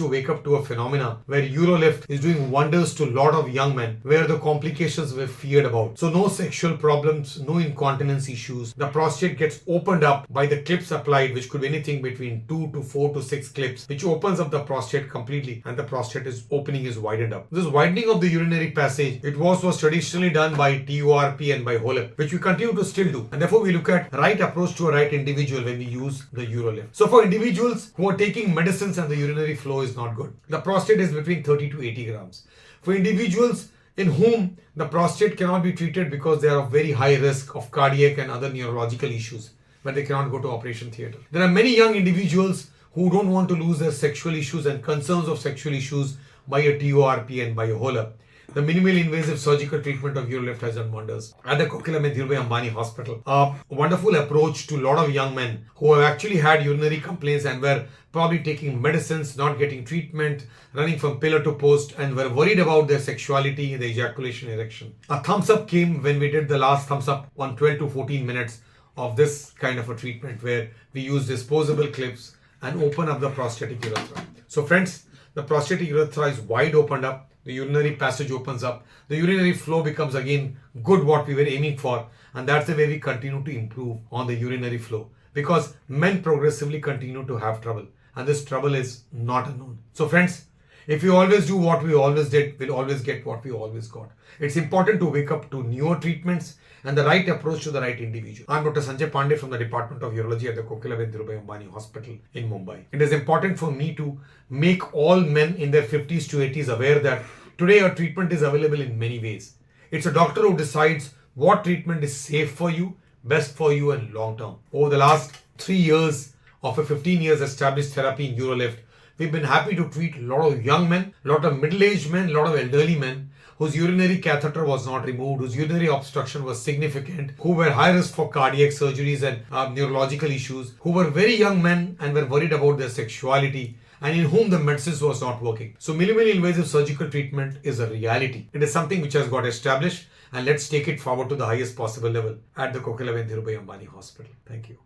to wake up to a phenomena where UroLift is doing wonders to a lot of young men where the complications were feared about. So no sexual problems, no incontinence issues. The prostate gets opened up by the clips applied, which could be anything between 2 to 4 to 6 clips, which opens up the prostate completely, and the prostate opening is widened up. This widening of the urinary passage, it was traditionally done by TURP and by UroLift, which we continue to still do. And therefore we look at right approach to a right individual when we use the UroLift. So for individuals who are taking medicines and the urinary flow is not good, the prostate is between 30 to 80 grams. For individuals in whom the prostate cannot be treated because they are of very high risk of cardiac and other neurological issues, but they cannot go to operation theatre. There are many young individuals who don't want to lose their sexual issues and concerns of sexual issues by a TURP and by a HOLA. The minimally invasive surgical treatment of UroLift has done wonders. At the Kokila and Dhirubhai Ambani Hospital, a wonderful approach to a lot of young men who have actually had urinary complaints and were probably taking medicines, not getting treatment, running from pillar to post, and were worried about their sexuality, the ejaculation, erection. A thumbs up came when we did the last thumbs up on 12 to 14 minutes of this kind of a treatment where we use disposable clips and open up the prostatic urethra. So friends, the prostatic urethra is wide opened up. The urinary passage opens up. The urinary flow becomes again good, what we were aiming for. And that's the way we continue to improve on the urinary flow. Because men progressively continue to have trouble. And this trouble is not unknown. So friends, if we always do what we always did, we'll always get what we always got. It's important to wake up to newer treatments and the right approach to the right individual. I'm Dr. Sanjay Pandey from the Department of Urology at the Kokila and Dhirubhai Ambani Hospital in Mumbai. It is important for me to make all men in their 50s to 80s aware that today a treatment is available in many ways. It's a doctor who decides what treatment is safe for you, best for you and long term. Over the last 3 years of a 15 years established therapy in UroLift, we've been happy to treat a lot of young men, a lot of middle-aged men, a lot of elderly men whose urinary catheter was not removed, whose urinary obstruction was significant, who were high risk for cardiac surgeries and neurological issues, who were very young men and were worried about their sexuality, and in whom the medicines was not working. So minimally invasive surgical treatment is a reality. It is something which has got established, and let's take it forward to the highest possible level at the Kokila and Dhirubhai Ambani Hospital. Thank you.